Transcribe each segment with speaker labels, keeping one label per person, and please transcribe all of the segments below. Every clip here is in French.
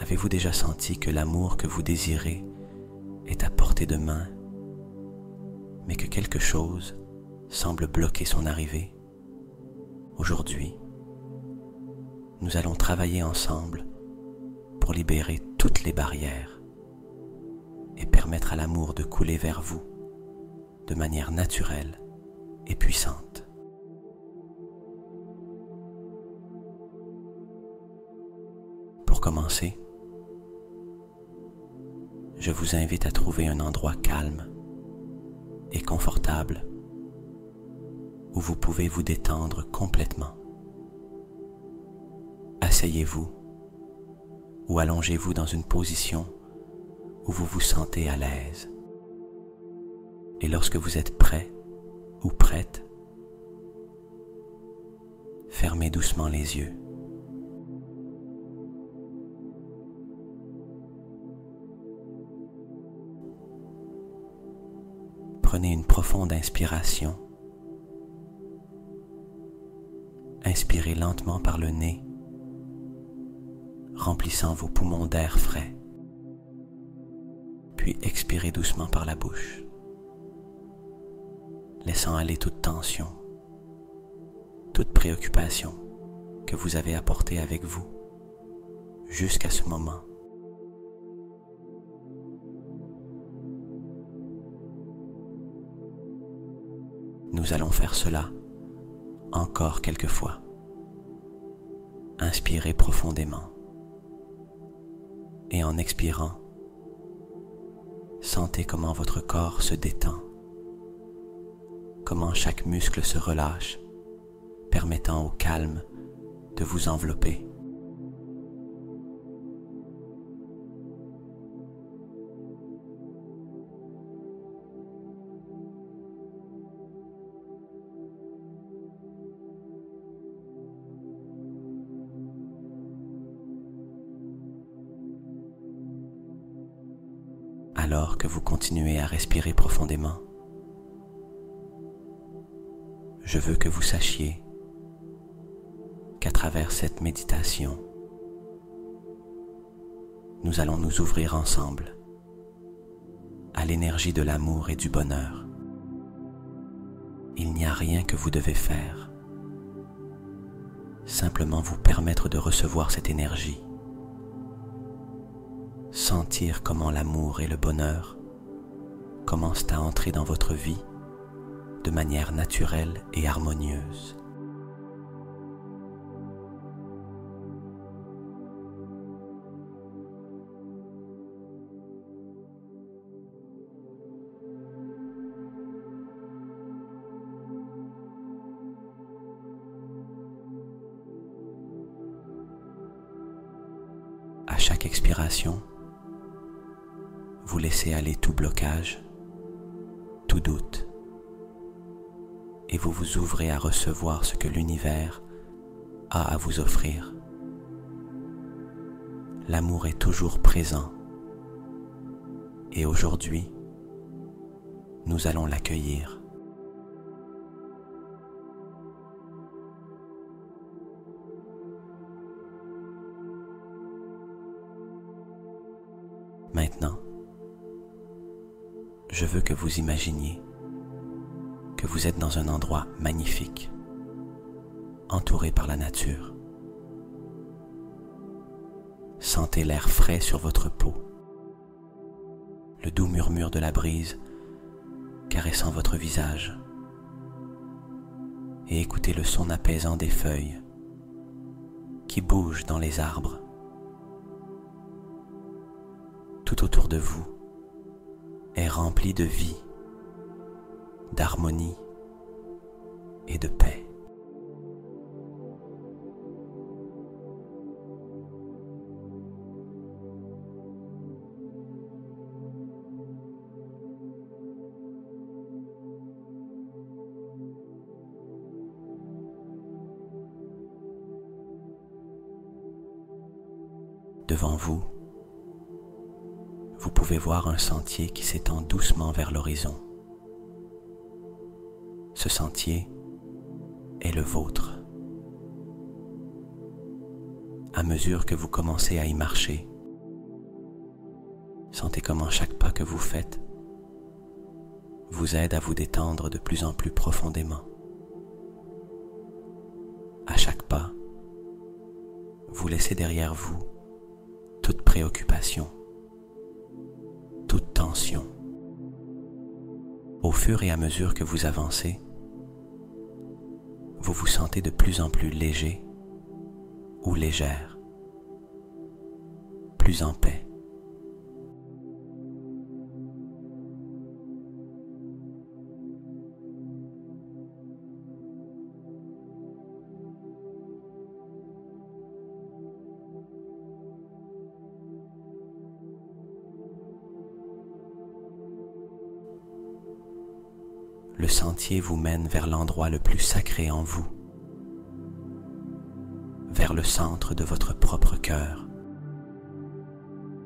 Speaker 1: Avez-vous déjà senti que l'amour que vous désirez est à portée de main, mais que quelque chose semble bloquer son arrivée? Aujourd'hui, nous allons travailler ensemble pour libérer toutes les barrières et permettre à l'amour de couler vers vous de manière naturelle et puissante. Pour commencer, je vous invite à trouver un endroit calme et confortable où vous pouvez vous détendre complètement. Asseyez-vous ou allongez-vous dans une position où vous vous sentez à l'aise. Et lorsque vous êtes prêt ou prête, fermez doucement les yeux. Prenez une profonde inspiration. Inspirez lentement par le nez, remplissant vos poumons d'air frais. Puis expirez doucement par la bouche, laissant aller toute tension, toute préoccupation que vous avez apportée avec vous jusqu'à ce moment. Nous allons faire cela encore quelques fois. Inspirez profondément et en expirant, sentez comment votre corps se détend, comment chaque muscle se relâche, permettant au calme de vous envelopper. Alors que vous continuez à respirer profondément, je veux que vous sachiez qu'à travers cette méditation, nous allons nous ouvrir ensemble à l'énergie de l'amour et du bonheur. Il n'y a rien que vous devez faire, simplement vous permettre de recevoir cette énergie. Sentir comment l'amour et le bonheur commencent à entrer dans votre vie de manière naturelle et harmonieuse. À chaque expiration, vous laissez aller tout blocage, tout doute, et vous vous ouvrez à recevoir ce que l'univers a à vous offrir. L'amour est toujours présent, et aujourd'hui, nous allons l'accueillir. Maintenant, je veux que vous imaginiez que vous êtes dans un endroit magnifique, entouré par la nature. Sentez l'air frais sur votre peau, le doux murmure de la brise caressant votre visage, et écoutez le son apaisant des feuilles qui bougent dans les arbres. Tout autour de vous est rempli de vie, d'harmonie et de paix. Devant vous, vous pouvez voir un sentier qui s'étend doucement vers l'horizon. Ce sentier est le vôtre. À mesure que vous commencez à y marcher, Sentez comment chaque pas que vous faites vous aide à vous détendre de plus en plus profondément. À chaque pas, vous laissez derrière vous toute préoccupation, toute tension. Au fur et à mesure que vous avancez, vous vous sentez de plus en plus léger ou légère, plus en paix. Le sentier vous mène vers l'endroit le plus sacré en vous, vers le centre de votre propre cœur.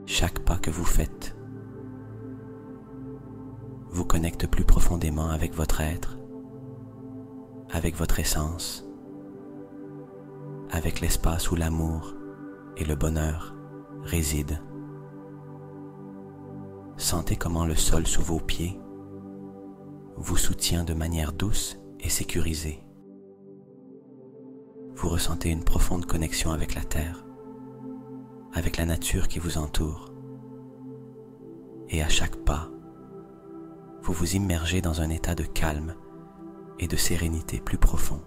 Speaker 1: Chaque pas que vous faites vous connecte plus profondément avec votre être, avec votre essence, avec l'espace où l'amour et le bonheur résident. Sentez comment le sol sous vos pieds vous soutient de manière douce et sécurisée. Vous ressentez une profonde connexion avec la terre, avec la nature qui vous entoure. Et à chaque pas, vous vous immergez dans un état de calme et de sérénité plus profond.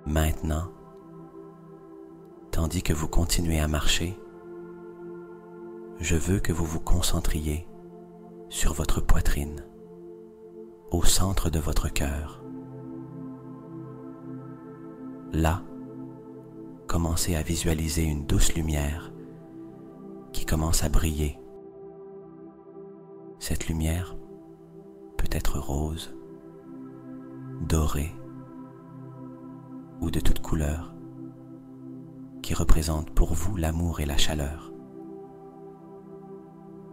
Speaker 1: Maintenant, tandis que vous continuez à marcher, je veux que vous vous concentriez sur votre poitrine, au centre de votre cœur. Là, commencez à visualiser une douce lumière qui commence à briller. Cette lumière peut être rose, dorée, ou de toute couleur, qui représente pour vous l'amour et la chaleur.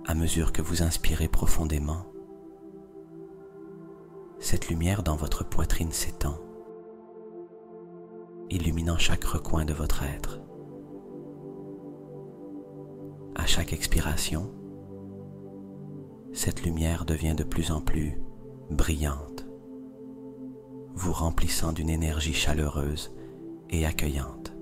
Speaker 1: À mesure que vous inspirez profondément, cette lumière dans votre poitrine s'étend, illuminant chaque recoin de votre être. À chaque expiration, cette lumière devient de plus en plus brillante, vous remplissant d'une énergie chaleureuse et accueillante.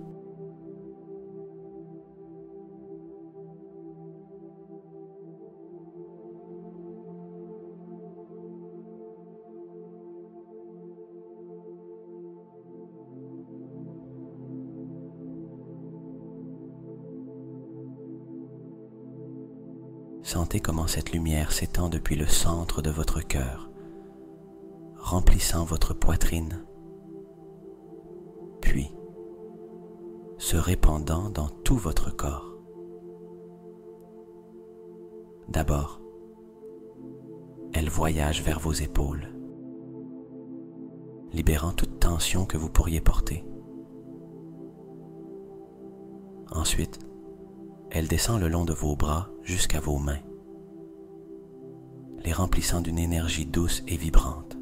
Speaker 1: Sentez comment cette lumière s'étend depuis le centre de votre cœur, remplissant votre poitrine, puis se répandant dans tout votre corps. D'abord, elle voyage vers vos épaules, libérant toute tension que vous pourriez porter. Ensuite, elle descend le long de vos bras jusqu'à vos mains, les remplissant d'une énergie douce et vibrante.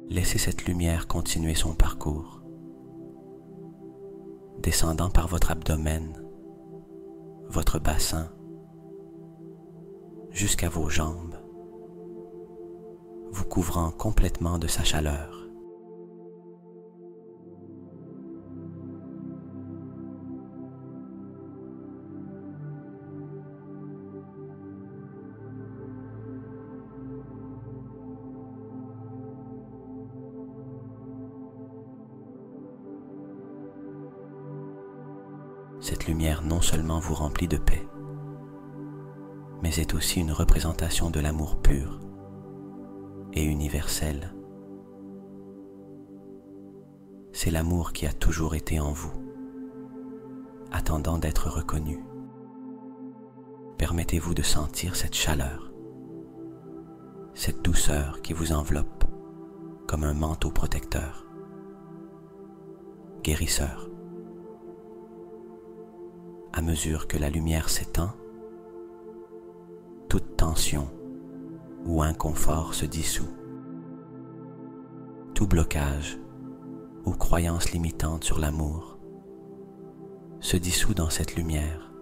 Speaker 1: Laissez cette lumière continuer son parcours, descendant par votre abdomen, votre bassin, jusqu'à vos jambes, vous couvrant complètement de sa chaleur. Cette lumière non seulement vous remplit de paix, mais est aussi une représentation de l'amour pur et universel. C'est l'amour qui a toujours été en vous, attendant d'être reconnu. Permettez-vous de sentir cette chaleur, cette douceur qui vous enveloppe comme un manteau protecteur, guérisseur À mesure que la lumière s'éteint, toute tension ou inconfort se dissout. Tout blocage ou croyance limitante sur l'amour se dissout dans cette lumière,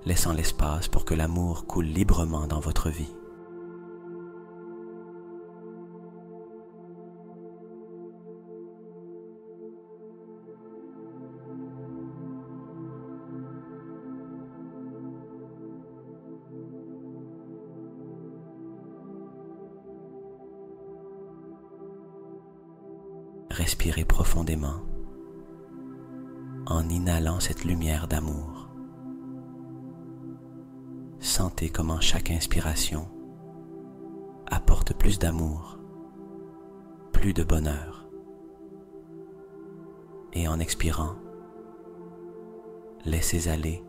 Speaker 1: laissant l'espace pour que l'amour coule librement dans votre vie. Respirez profondément en inhalant cette lumière d'amour. Sentez comment chaque inspiration apporte plus d'amour, plus de bonheur. Et en expirant, laissez aller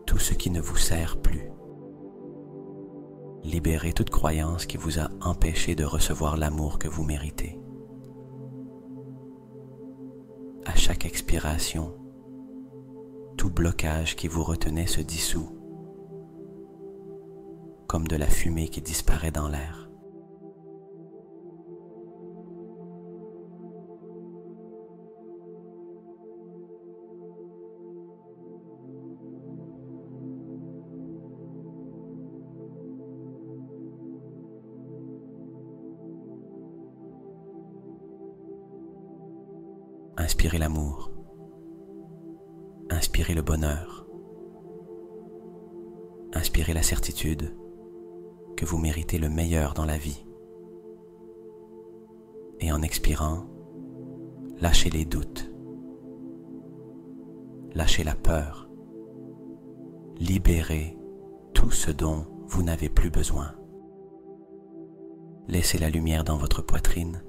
Speaker 1: tout ce qui ne vous sert plus. Libérez toute croyance qui vous a empêché de recevoir l'amour que vous méritez. À chaque expiration, tout blocage qui vous retenait se dissout, comme de la fumée qui disparaît dans l'air. Inspirez l'amour, inspirez le bonheur, inspirez la certitude que vous méritez le meilleur dans la vie. Et en expirant, lâchez les doutes, lâchez la peur, libérez tout ce dont vous n'avez plus besoin. Laissez la lumière dans votre poitrine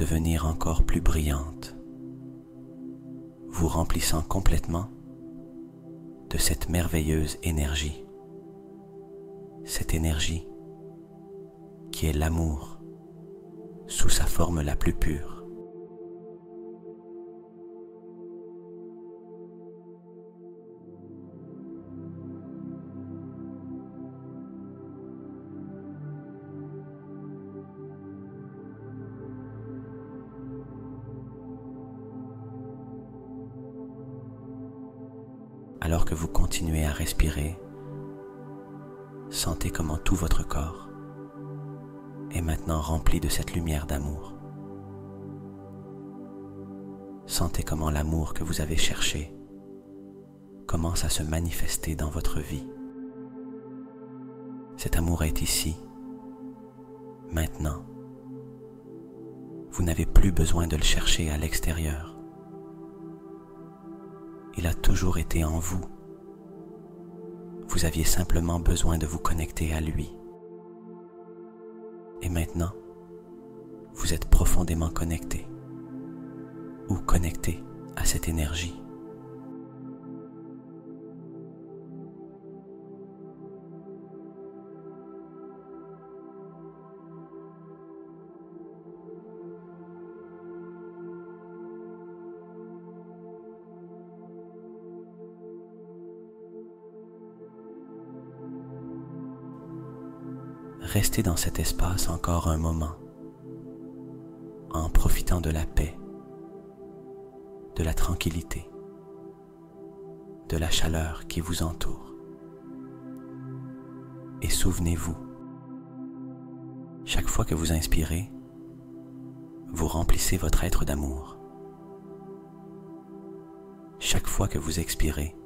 Speaker 1: devenir encore plus brillante, vous remplissant complètement de cette merveilleuse énergie. Cette énergie qui est l'amour sous sa forme la plus pure. Alors que vous continuez à respirer, sentez comment tout votre corps est maintenant rempli de cette lumière d'amour. Sentez comment l'amour que vous avez cherché commence à se manifester dans votre vie. Cet amour est ici, maintenant. Vous n'avez plus besoin de le chercher à l'extérieur. Il a toujours été en vous. Vous aviez simplement besoin de vous connecter à lui. Et maintenant, vous êtes profondément connecté ou connecté à cette énergie. Restez dans cet espace encore un moment, en profitant de la paix, de la tranquillité, de la chaleur qui vous entoure. Et souvenez-vous, chaque fois que vous inspirez, vous remplissez votre être d'amour. Chaque fois que vous expirez,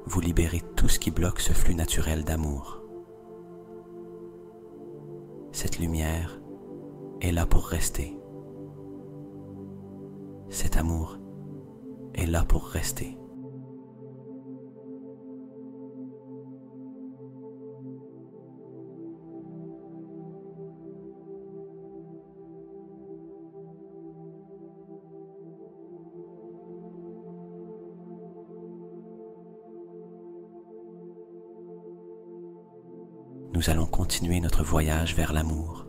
Speaker 1: vous libérez tout ce qui bloque ce flux naturel d'amour. Cette lumière est là pour rester. Cet amour est là pour rester. Nous allons continuer notre voyage vers l'amour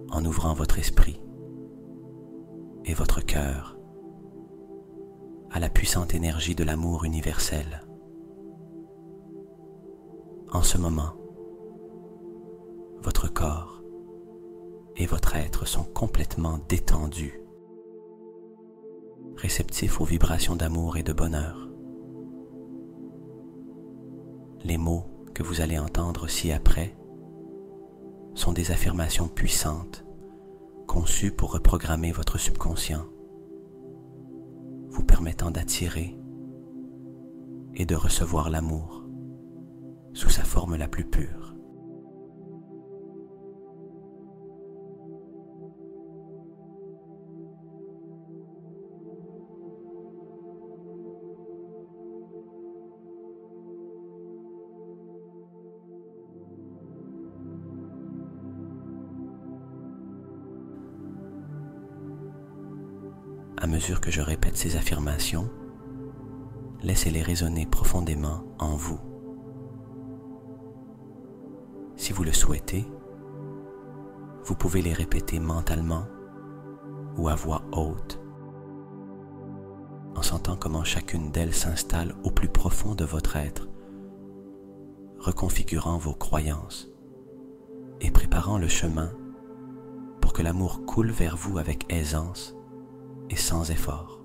Speaker 1: en ouvrant votre esprit et votre cœur à la puissante énergie de l'amour universel. En ce moment, votre corps et votre être sont complètement détendus, réceptifs aux vibrations d'amour et de bonheur. Les mots que vous allez entendre ci-après sont des affirmations puissantes conçues pour reprogrammer votre subconscient, vous permettant d'attirer et de recevoir l'amour sous sa forme la plus pure. À mesure que je répète ces affirmations, laissez-les résonner profondément en vous. Si vous le souhaitez, vous pouvez les répéter mentalement ou à voix haute, en sentant comment chacune d'elles s'installe au plus profond de votre être, reconfigurant vos croyances et préparant le chemin pour que l'amour coule vers vous avec aisance et sans effort.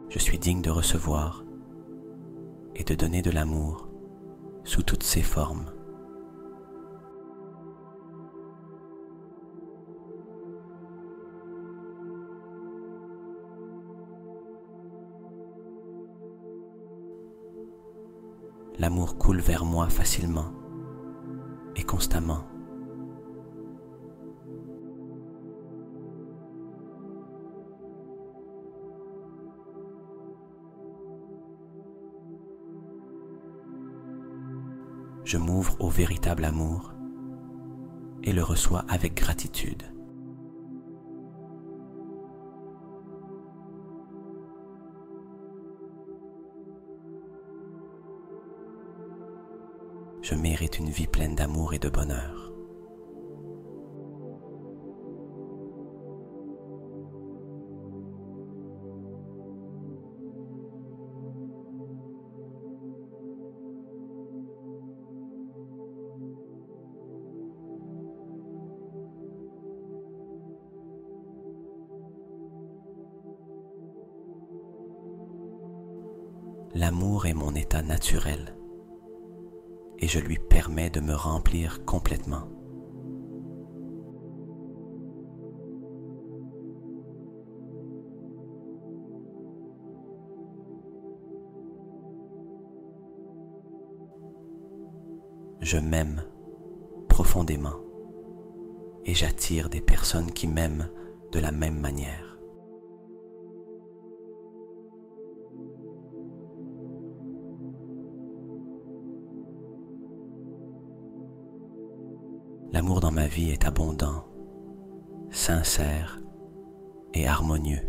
Speaker 1: Je suis digne de recevoir et de donner de l'amour sous toutes ses formes. L'amour coule vers moi facilement et constamment. Je m'ouvre au véritable amour et le reçois avec gratitude. Je mérite une vie pleine d'amour et de bonheur. L'amour est mon état naturel et je lui permets de me remplir complètement. Je m'aime profondément et j'attire des personnes qui m'aiment de la même manière. L'amour dans ma vie est abondant, sincère et harmonieux.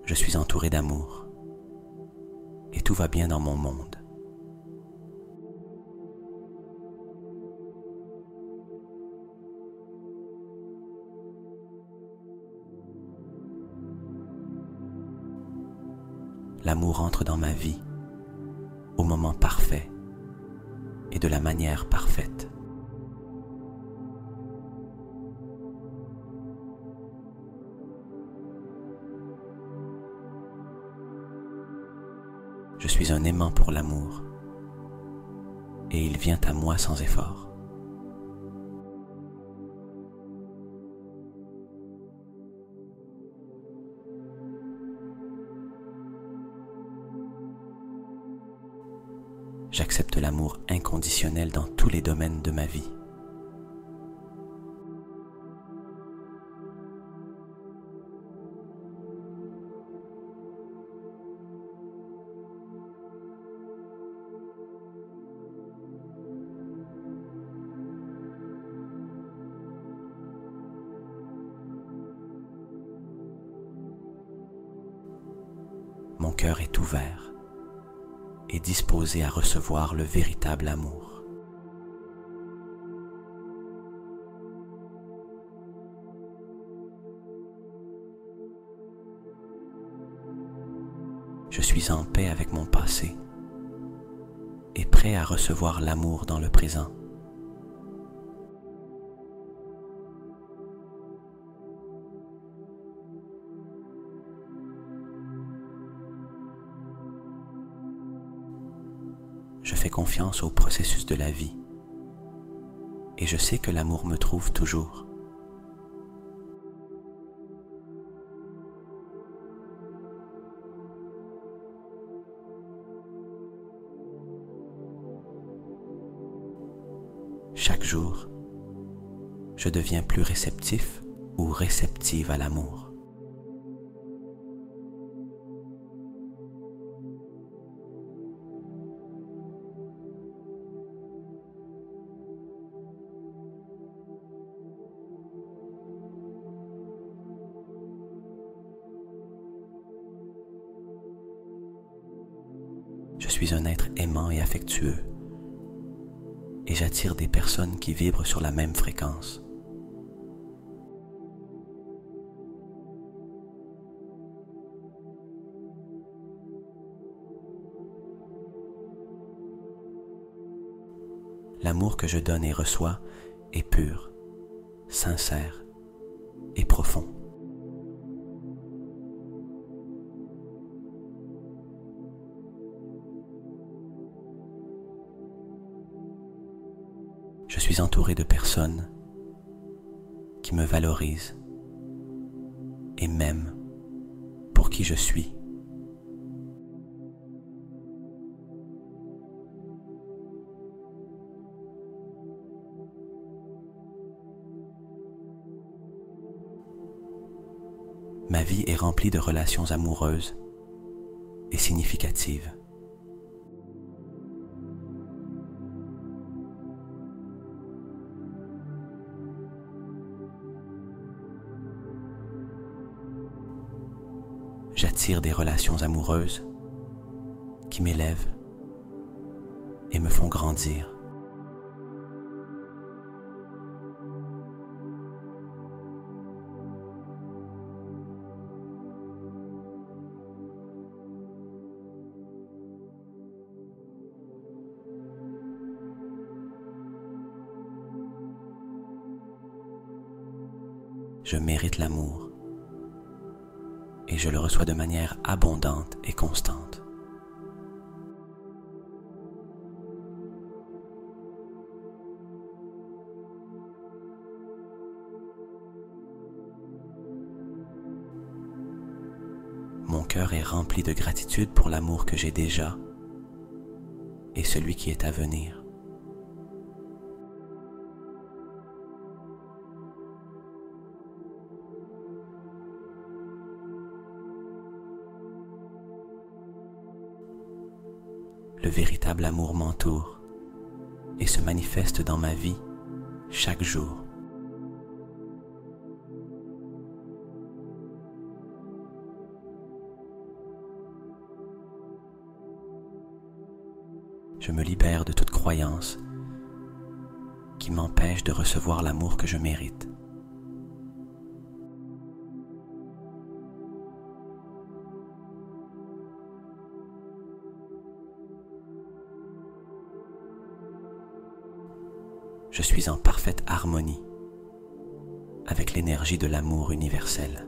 Speaker 1: Je suis entouré d'amour et tout va bien dans mon monde. L'amour entre dans ma vie au moment parfait et de la manière parfaite. Je suis un aimant pour l'amour et il vient à moi sans effort. J'accepte l'amour inconditionnel dans tous les domaines de ma vie. cœur est ouvert et disposé à recevoir le véritable amour. Je suis en paix avec mon passé et prêt à recevoir l'amour dans le présent. Je fais confiance au processus de la vie et je sais que l'amour me trouve toujours. Chaque jour, je deviens plus réceptif ou réceptive à l'amour. Je suis un être aimant et affectueux, et j'attire des personnes qui vibrent sur la même fréquence. L'amour que je donne et reçois est pur, sincère et profond. Je suis entouré de personnes qui me valorisent et m'aiment pour qui je suis. Ma vie est remplie de relations amoureuses et significatives. J'attire des relations amoureuses qui m'élèvent et me font grandir. Je mérite l'amour et je le reçois de manière abondante et constante. Mon cœur est rempli de gratitude pour l'amour que j'ai déjà et celui qui est à venir. Le véritable amour m'entoure et se manifeste dans ma vie chaque jour. Je me libère de toute croyance qui m'empêche de recevoir l'amour que je mérite. Je suis en parfaite harmonie avec l'énergie de l'amour universel.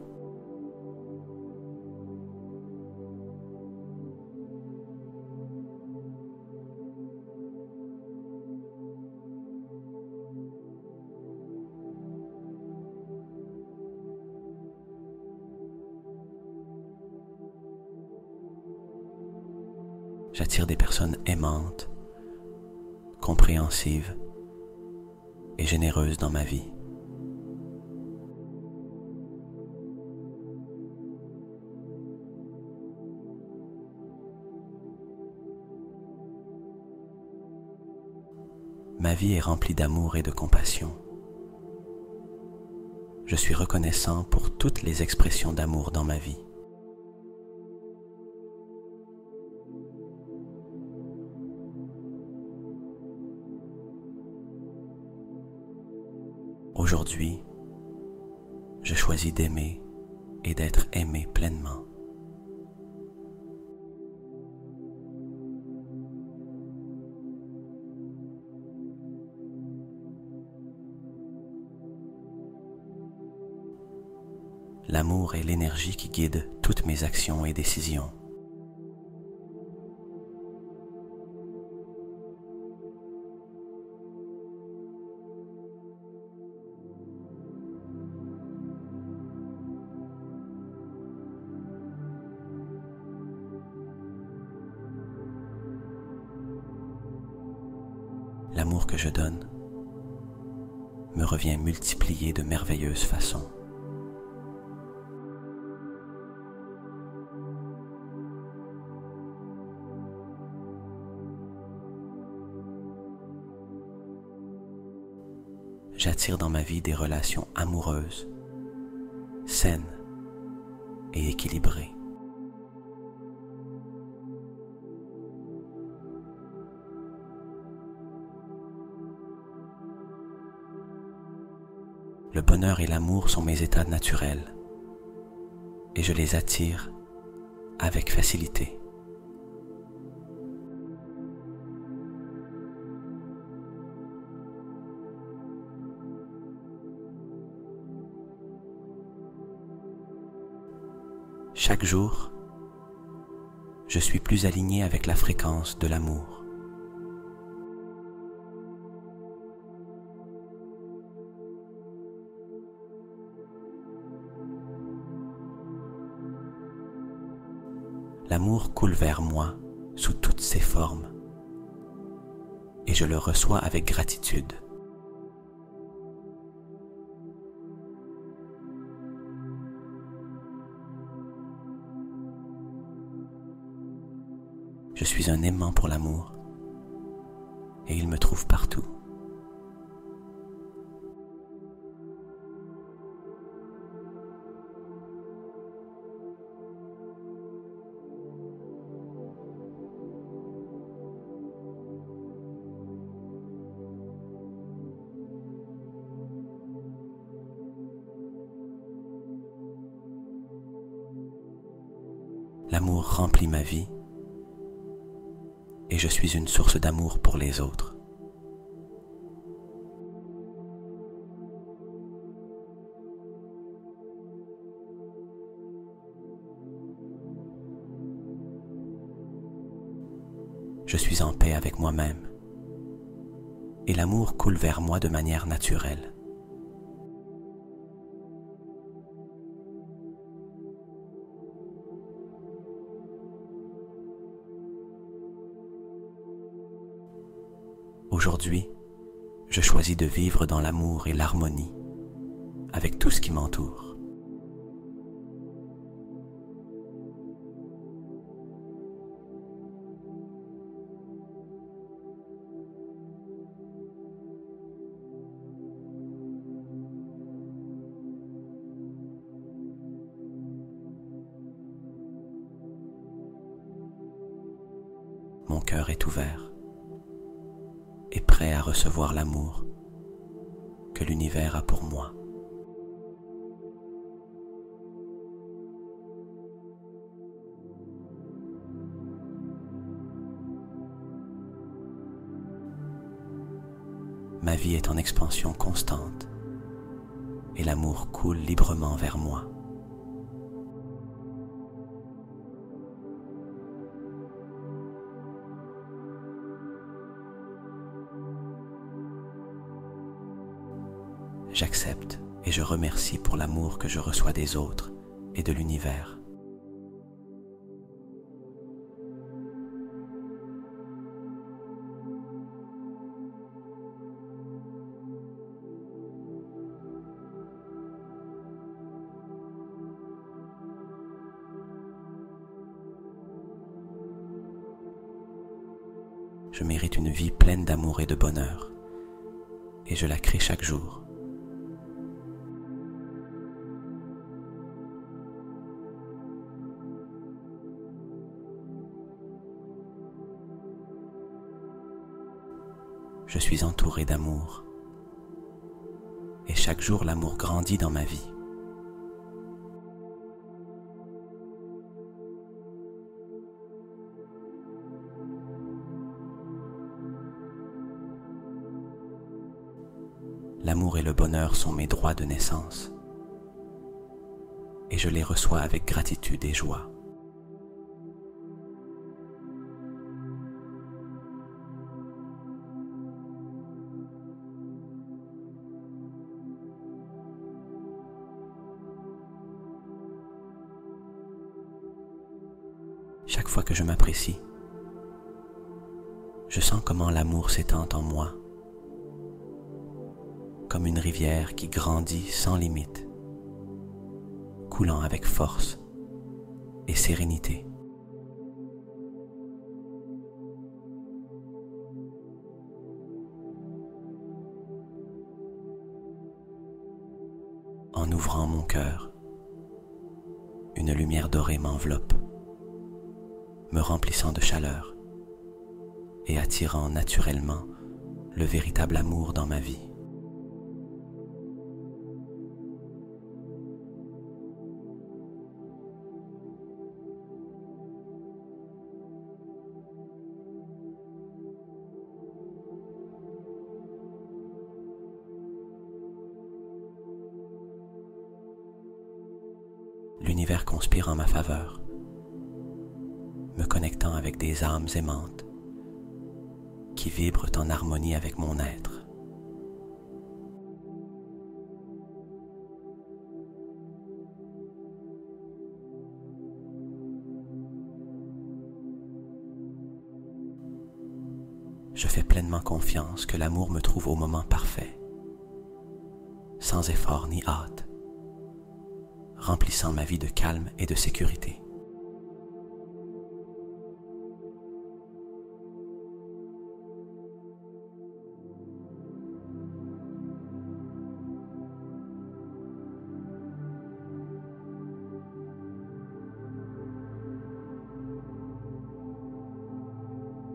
Speaker 1: J'attire des personnes aimantes, compréhensives et généreuses dans ma vie. Ma vie est remplie d'amour et de compassion. Je suis reconnaissant pour toutes les expressions d'amour dans ma vie. Aujourd'hui, je choisis d'aimer et d'être aimé pleinement. L'amour est l'énergie qui guide toutes mes actions et décisions. L'amour que je donne me revient multiplié de merveilleuses façons. J'attire dans ma vie des relations amoureuses, saines et équilibrées. Le bonheur et l'amour sont mes états naturels et je les attire avec facilité. Chaque jour, je suis plus aligné avec la fréquence de l'amour. L'amour coule vers moi sous toutes ses formes et je le reçois avec gratitude. Je suis un aimant pour l'amour et il me trouve partout. L'amour remplit ma vie et je suis une source d'amour pour les autres. Je suis en paix avec moi-même et l'amour coule vers moi de manière naturelle. Aujourd'hui, je choisis de vivre dans l'amour et l'harmonie avec tout ce qui m'entoure. Mon cœur est ouvert et prêt à recevoir l'amour que l'univers a pour moi. Ma vie est en expansion constante et l'amour coule librement vers moi. J'accepte et je remercie pour l'amour que je reçois des autres et de l'univers. Je mérite une vie pleine d'amour et de bonheur, et je la crée chaque jour. Je suis entouré d'amour et chaque jour l'amour grandit dans ma vie. L'amour et le bonheur sont mes droits de naissance, et je les reçois avec gratitude et joie. Chaque fois que je m'apprécie, je sens comment l'amour s'étend en moi, comme une rivière qui grandit sans limite, coulant avec force et sérénité. En ouvrant mon cœur, une lumière dorée m'enveloppe, me remplissant de chaleur et attirant naturellement le véritable amour dans ma vie. L'univers conspire en ma faveur, me connectant avec des âmes aimantes qui vibrent en harmonie avec mon être. Je fais pleinement confiance que l'amour me trouve au moment parfait, sans effort ni hâte, remplissant ma vie de calme et de sécurité.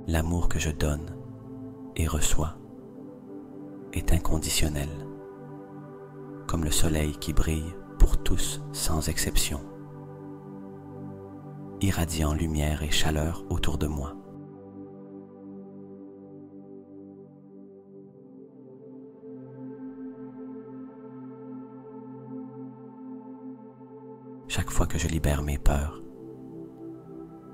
Speaker 1: L'amour que je donne et reçois est inconditionnel, comme le soleil qui brille pour tous sans exception, irradiant lumière et chaleur autour de moi. Chaque fois que je libère mes peurs,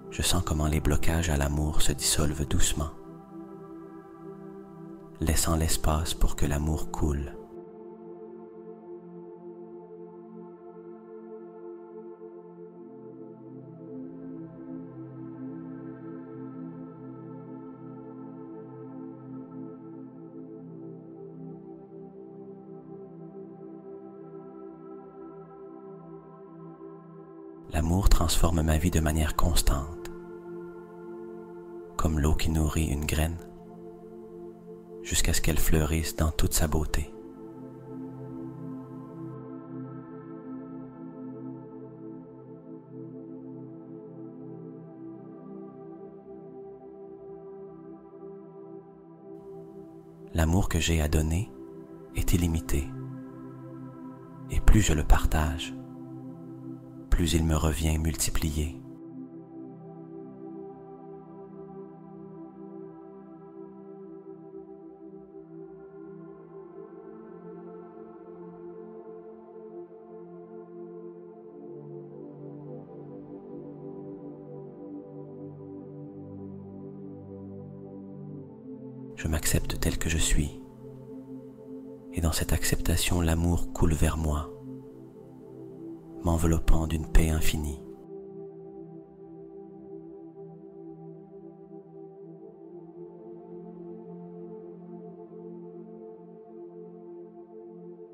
Speaker 1: je sens comment les blocages à l'amour se dissolvent doucement, laissant l'espace pour que l'amour coule. L'amour transforme ma vie de manière constante, comme l'eau qui nourrit une graine, jusqu'à ce qu'elle fleurisse dans toute sa beauté. L'amour que j'ai à donner est illimité, et plus je le partage, plus il me revient multiplié. Je m'accepte tel que je suis, et dans cette acceptation, l'amour coule vers moi, m'enveloppant d'une paix infinie.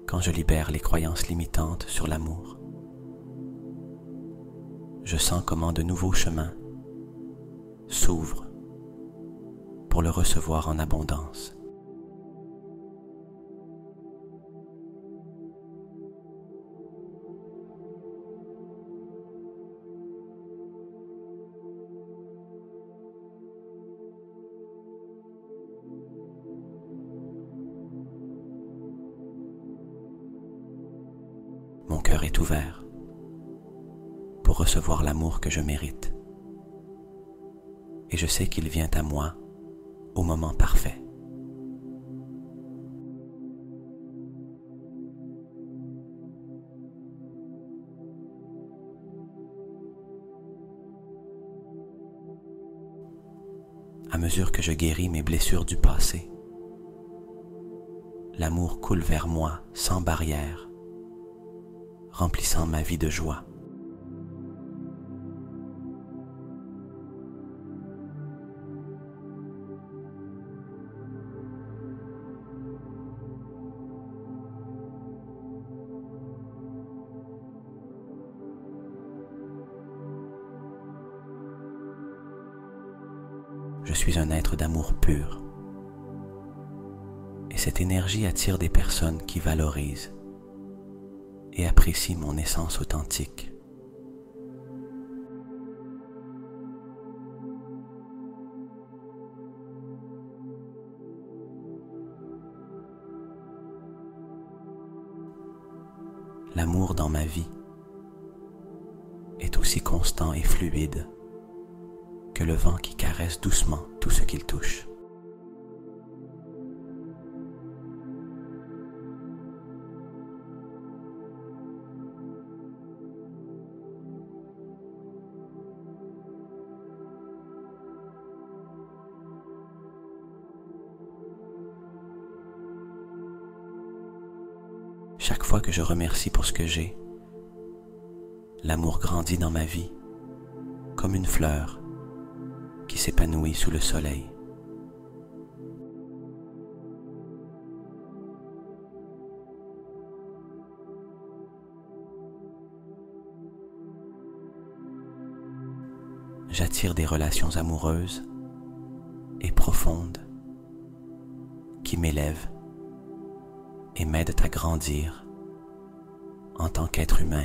Speaker 1: Quand je libère les croyances limitantes sur l'amour, je sens comment de nouveaux chemins s'ouvrent pour le recevoir en abondance. cœur est ouvert pour recevoir l'amour que je mérite. Et je sais qu'il vient à moi au moment parfait. À mesure que je guéris mes blessures du passé, l'amour coule vers moi sans barrière, remplissant ma vie de joie. Je suis un être d'amour pur. Et cette énergie attire des personnes qui valorisent et apprécient mon essence authentique. L'amour dans ma vie est aussi constant et fluide que le vent qui caresse doucement tout ce qu'il touche. Chaque fois que je remercie pour ce que j'ai, l'amour grandit dans ma vie comme une fleur qui s'épanouit sous le soleil. J'attire des relations amoureuses et profondes qui m'élèvent et m'aident à grandir en tant qu'être humain.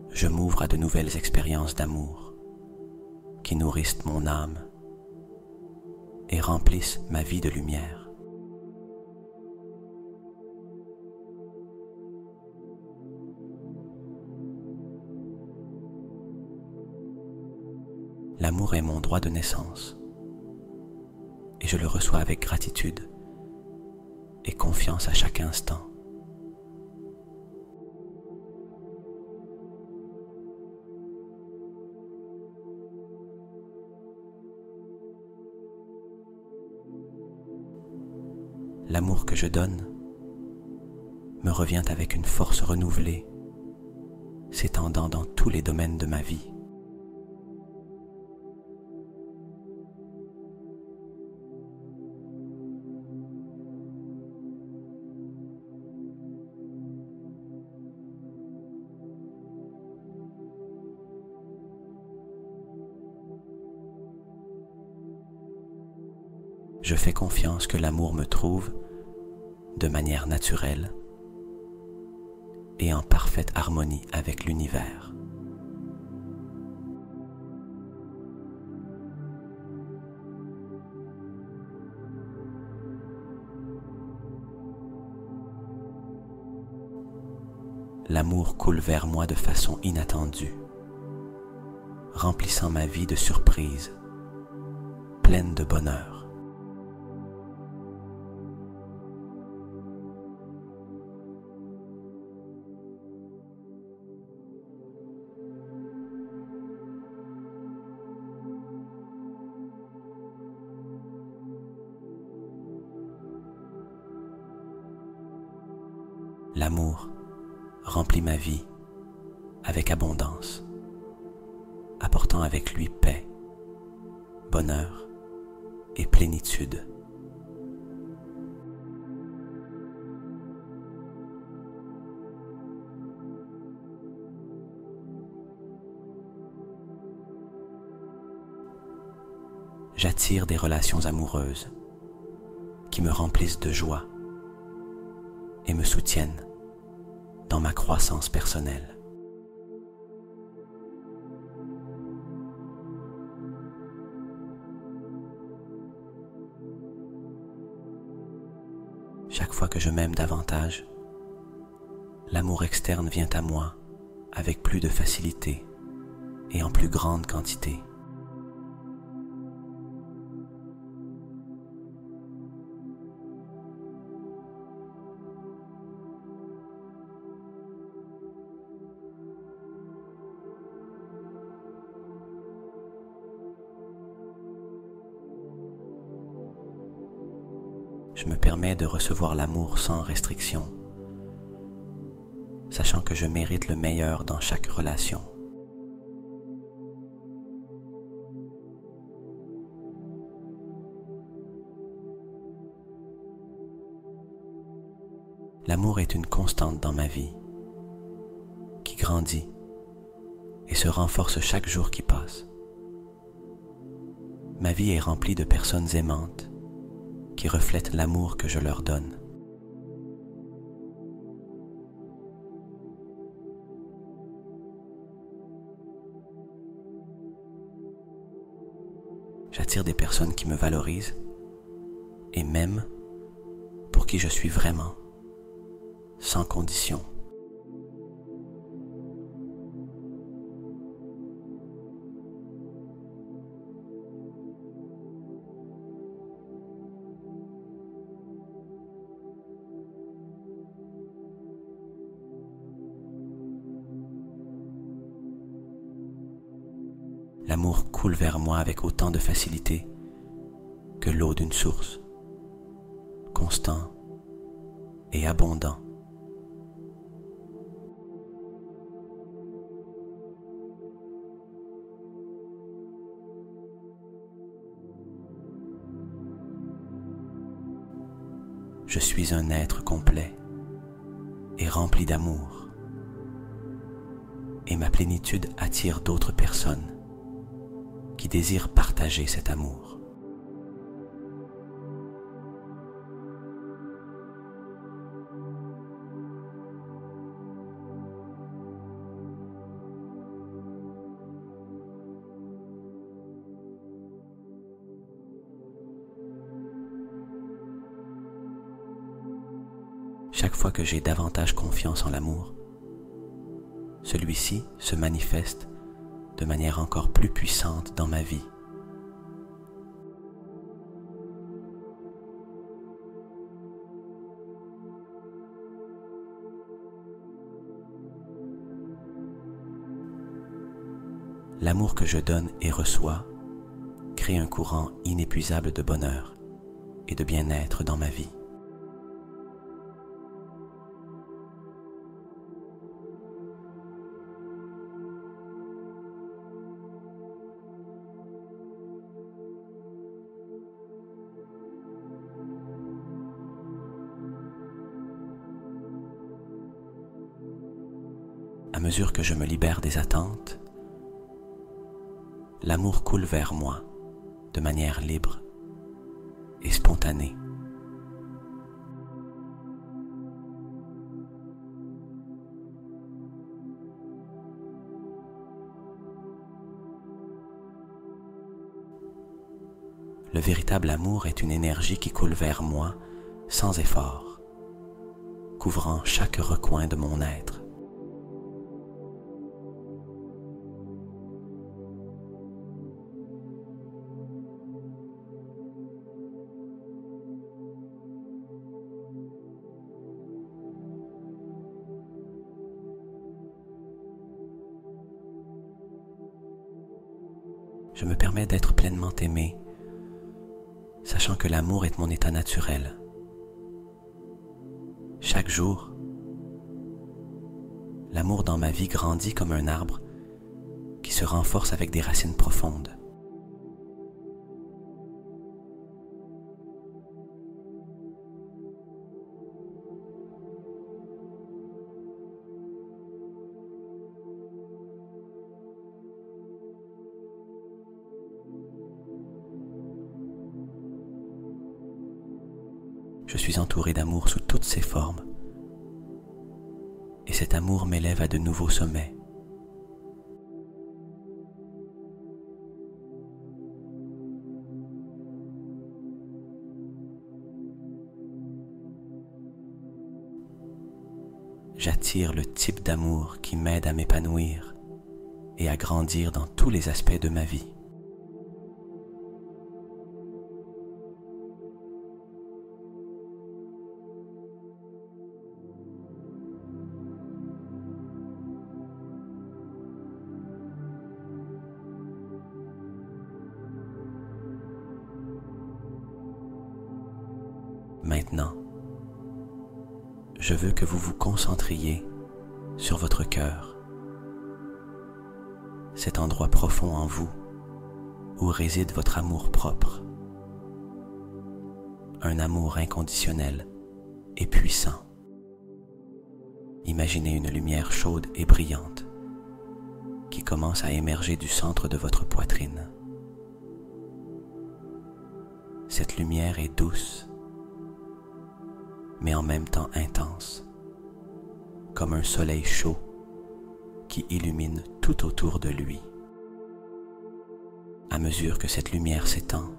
Speaker 1: Je m'ouvre à de nouvelles expériences d'amour qui nourrissent mon âme et remplissent ma vie de lumière. L'amour est mon droit de naissance et je le reçois avec gratitude et confiance à chaque instant. L'amour que je donne me revient avec une force renouvelée, s'étendant dans tous les domaines de ma vie. Je fais confiance que l'amour me trouve de manière naturelle et en parfaite harmonie avec l'univers. L'amour coule vers moi de façon inattendue, remplissant ma vie de surprises, pleine de bonheur. L'amour remplit ma vie avec abondance, apportant avec lui paix, bonheur et plénitude. J'attire des relations amoureuses qui me remplissent de joie et me soutiennent dans ma croissance personnelle. Chaque fois que je m'aime davantage, l'amour externe vient à moi avec plus de facilité et en plus grande quantité. Je me permets de recevoir l'amour sans restriction, sachant que je mérite le meilleur dans chaque relation. L'amour est une constante dans ma vie, qui grandit et se renforce chaque jour qui passe. Ma vie est remplie de personnes aimantes qui reflètent l'amour que je leur donne. J'attire des personnes qui me valorisent et m'aiment pour qui je suis vraiment, sans condition. L'amour coule vers moi avec autant de facilité que l'eau d'une source, constant et abondant. Je suis un être complet et rempli d'amour, et ma plénitude attire d'autres personnes qui désirent partager cet amour. Chaque fois que j'ai davantage confiance en l'amour, celui-ci se manifeste de manière encore plus puissante dans ma vie. L'amour que je donne et reçois crée un courant inépuisable de bonheur et de bien-être dans ma vie. À mesure que je me libère des attentes, l'amour coule vers moi de manière libre et spontanée. Le véritable amour est une énergie qui coule vers moi sans effort, couvrant chaque recoin de mon être. Je me permets d'être pleinement aimé, sachant que l'amour est mon état naturel. Chaque jour, l'amour dans ma vie grandit comme un arbre qui se renforce avec des racines profondes. Je suis entouré d'amour sous toutes ses formes. Et cet amour m'élève à de nouveaux sommets. J'attire le type d'amour qui m'aide à m'épanouir et à grandir dans tous les aspects de ma vie. Maintenant, je veux que vous vous concentriez sur votre cœur, cet endroit profond en vous où réside votre amour propre, un amour inconditionnel et puissant. Imaginez une lumière chaude et brillante qui commence à émerger du centre de votre poitrine. Cette lumière est douce, mais en même temps intense, comme un soleil chaud qui illumine tout autour de lui. À mesure que cette lumière s'étend,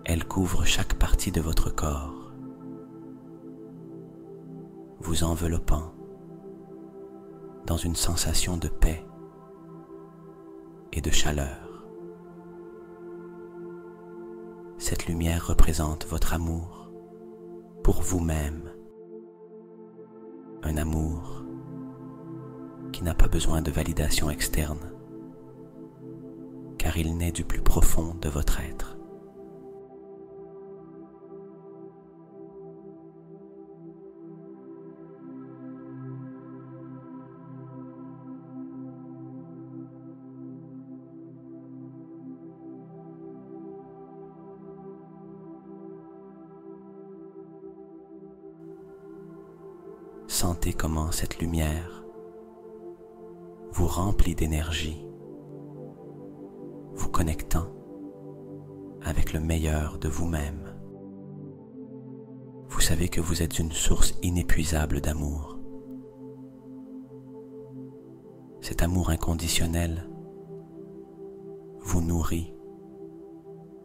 Speaker 1: elle couvre chaque partie de votre corps, vous enveloppant dans une sensation de paix et de chaleur. Cette lumière représente votre amour pour vous-même, un amour qui n'a pas besoin de validation externe, car il naît du plus profond de votre être. Sentez comment cette lumière vous remplit d'énergie, vous connectant avec le meilleur de vous-même. Vous savez que vous êtes une source inépuisable d'amour. Cet amour inconditionnel vous nourrit,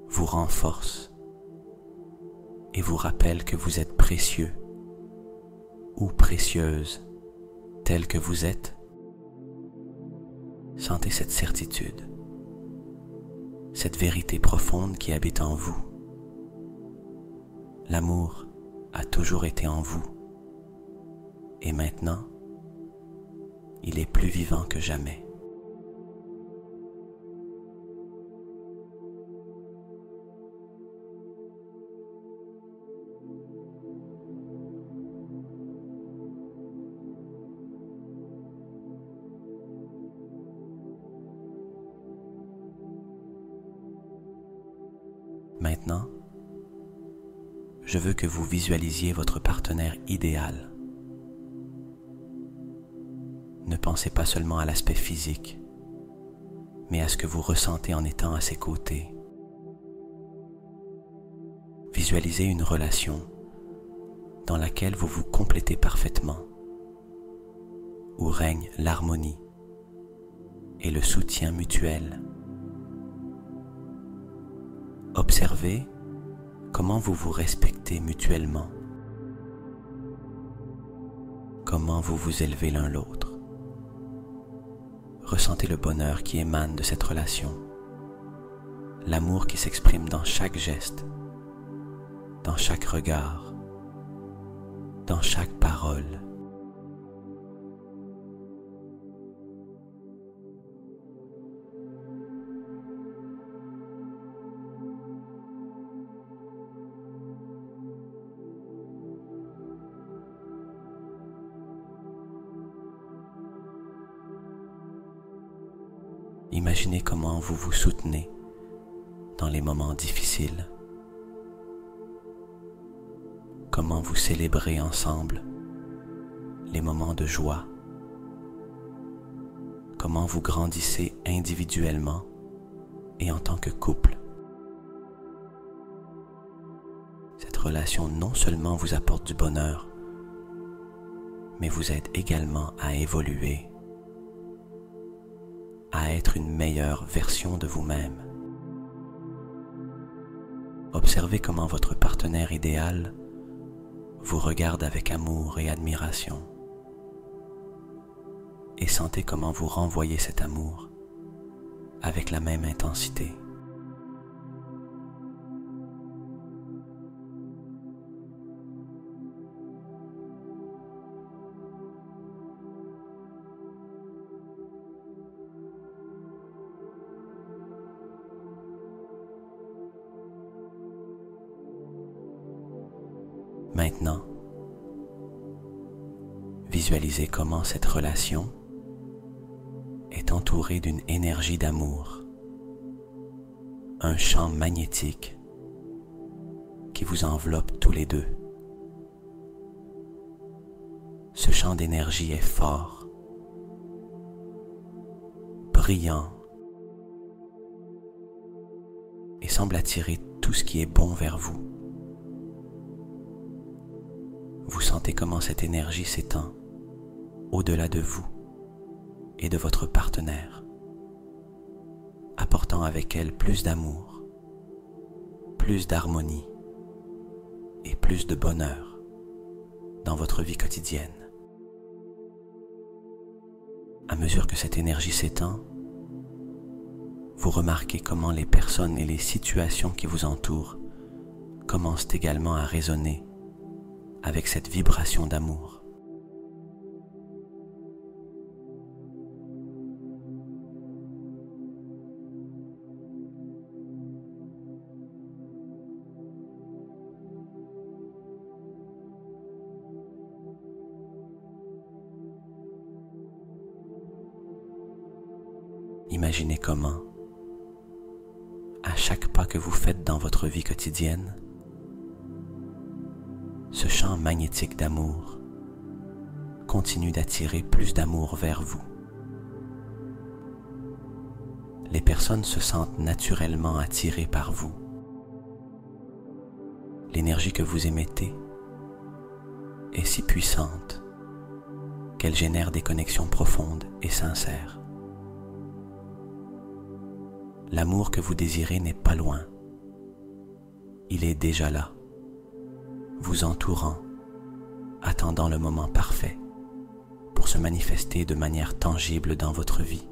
Speaker 1: vous renforce et vous rappelle que vous êtes précieux ou précieuse telle que vous êtes. Sentez cette certitude, cette vérité profonde qui habite en vous. L'amour a toujours été en vous et maintenant, il est plus vivant que jamais. Maintenant, je veux que vous visualisiez votre partenaire idéal. Ne pensez pas seulement à l'aspect physique, mais à ce que vous ressentez en étant à ses côtés. Visualisez une relation dans laquelle vous vous complétez parfaitement, où règne l'harmonie et le soutien mutuel. Observez comment vous vous respectez mutuellement, comment vous vous élevez l'un l'autre. Ressentez le bonheur qui émane de cette relation, l'amour qui s'exprime dans chaque geste, dans chaque regard, dans chaque parole. Imaginez comment vous vous soutenez dans les moments difficiles, comment vous célébrez ensemble les moments de joie, comment vous grandissez individuellement et en tant que couple. relation non seulement vous apporte du bonheur, mais vous aide également à évoluer, à être une meilleure version de vous-même. Observez comment votre partenaire idéal vous regarde avec amour et admiration et sentez comment vous renvoyez cet amour avec la même intensité. Maintenant, visualisez comment cette relation est entourée d'une énergie d'amour, un champ magnétique qui vous enveloppe tous les deux. Ce champ d'énergie est fort, brillant et semble attirer tout ce qui est bon vers vous. Vous sentez comment cette énergie s'étend au-delà de vous et de votre partenaire, apportant avec elle plus d'amour, plus d'harmonie et plus de bonheur dans votre vie quotidienne. À mesure que cette énergie s'étend, vous remarquez comment les personnes et les situations qui vous entourent commencent également à résonner avec cette vibration d'amour. Imaginez comment, à chaque pas que vous faites dans votre vie quotidienne, ce champ magnétique d'amour continue d'attirer plus d'amour vers vous. Les personnes se sentent naturellement attirées par vous. L'énergie que vous émettez est si puissante qu'elle génère des connexions profondes et sincères. L'amour que vous désirez n'est pas loin. Il est déjà là, vous entourant, attendant le moment parfait pour se manifester de manière tangible dans votre vie.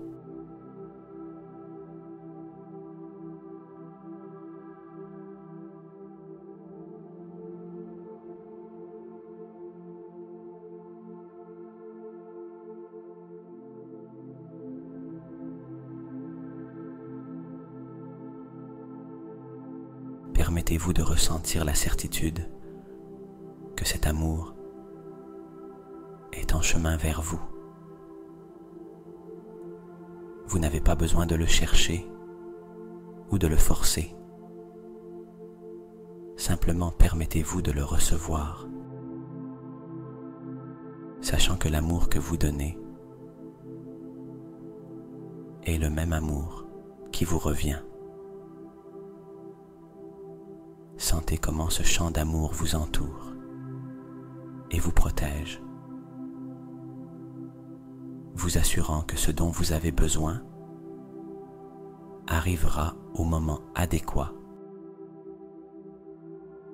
Speaker 1: Permettez-vous de ressentir la certitude que cet amour est en chemin vers vous. Vous n'avez pas besoin de le chercher ou de le forcer. Simplement permettez-vous de le recevoir, sachant que l'amour que vous donnez est le même amour qui vous revient. Sentez comment ce champ d'amour vous entoure et vous protège, vous assurant que ce dont vous avez besoin arrivera au moment adéquat,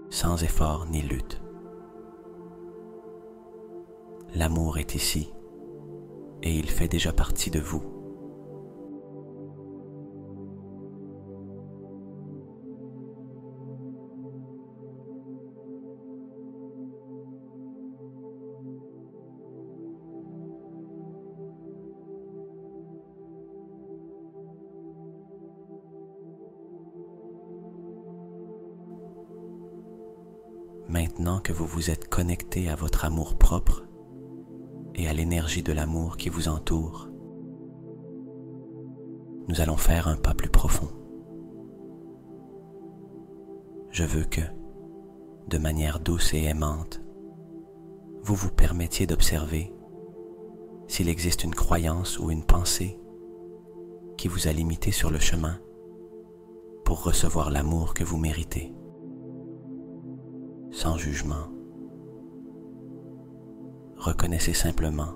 Speaker 1: sans effort ni lutte. L'amour est ici et il fait déjà partie de vous. Maintenant que vous vous êtes connecté à votre amour propre et à l'énergie de l'amour qui vous entoure, nous allons faire un pas plus profond. Je veux que, de manière douce et aimante, vous vous permettiez d'observer s'il existe une croyance ou une pensée qui vous a limité sur le chemin pour recevoir l'amour que vous méritez. sans jugement. Reconnaissez simplement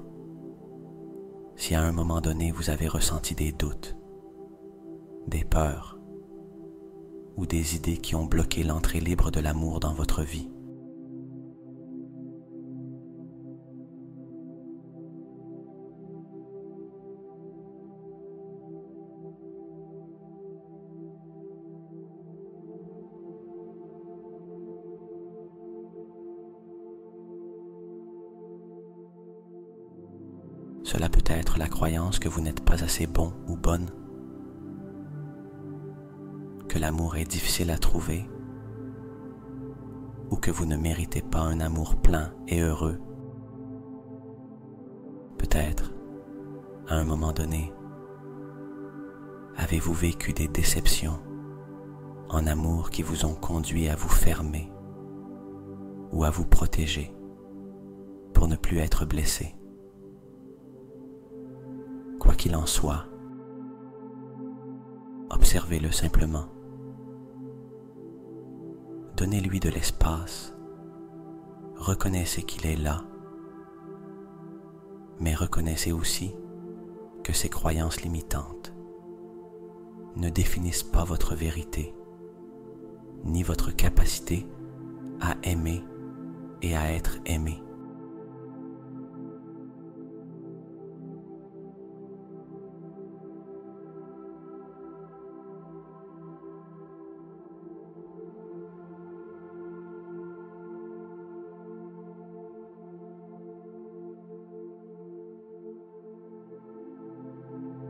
Speaker 1: si à un moment donné vous avez ressenti des doutes, des peurs ou des idées qui ont bloqué l'entrée libre de l'amour dans votre vie. Cela peut être la croyance que vous n'êtes pas assez bon ou bonne, que l'amour est difficile à trouver, ou que vous ne méritez pas un amour plein et heureux. Peut-être, à un moment donné, avez-vous vécu des déceptions en amour qui vous ont conduit à vous fermer ou à vous protéger pour ne plus être blessé. Quoi qu'il en soit, observez-le simplement. Donnez-lui de l'espace. Reconnaissez qu'il est là. Mais reconnaissez aussi que ces croyances limitantes ne définissent pas votre vérité, ni votre capacité à aimer et à être aimé.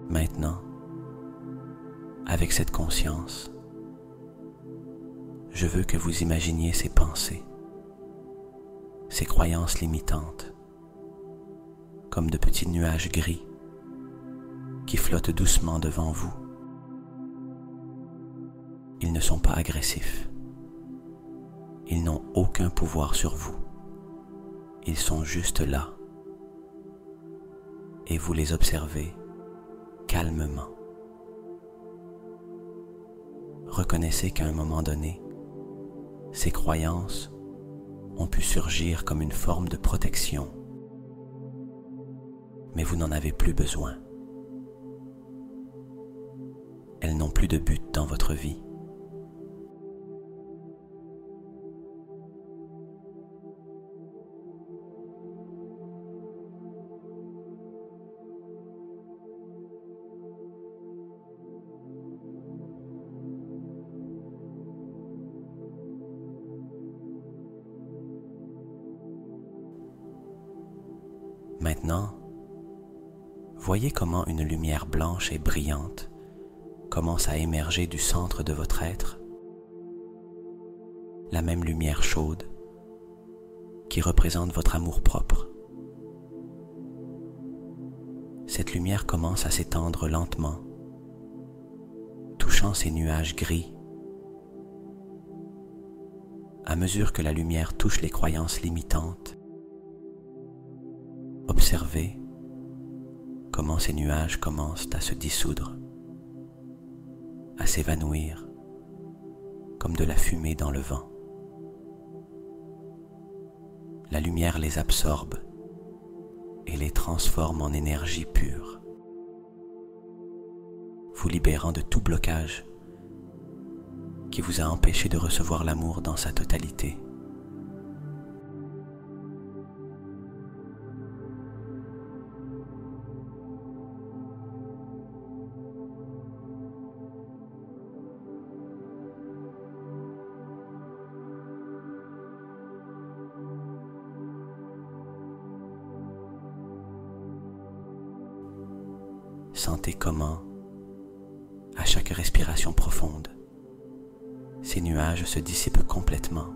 Speaker 1: Maintenant, avec cette conscience, je veux que vous imaginiez ces pensées, ces croyances limitantes, comme de petits nuages gris qui flottent doucement devant vous. Ils ne sont pas agressifs. Ils n'ont aucun pouvoir sur vous. Ils sont juste là. Et vous les observez calmement. Reconnaissez qu'à un moment donné, ces croyances ont pu surgir comme une forme de protection, mais vous n'en avez plus besoin. Elles n'ont plus de but dans votre vie. Maintenant, voyez comment une lumière blanche et brillante commence à émerger du centre de votre être. La même lumière chaude qui représente votre amour-propre. Cette lumière commence à s'étendre lentement, touchant ces nuages gris. À mesure que la lumière touche les croyances limitantes, observez comment ces nuages commencent à se dissoudre, à s'évanouir comme de la fumée dans le vent. La lumière les absorbe et les transforme en énergie pure, vous libérant de tout blocage qui vous a empêché de recevoir l'amour dans sa totalité. Sentez comment, à chaque respiration profonde, ces nuages se dissipent complètement.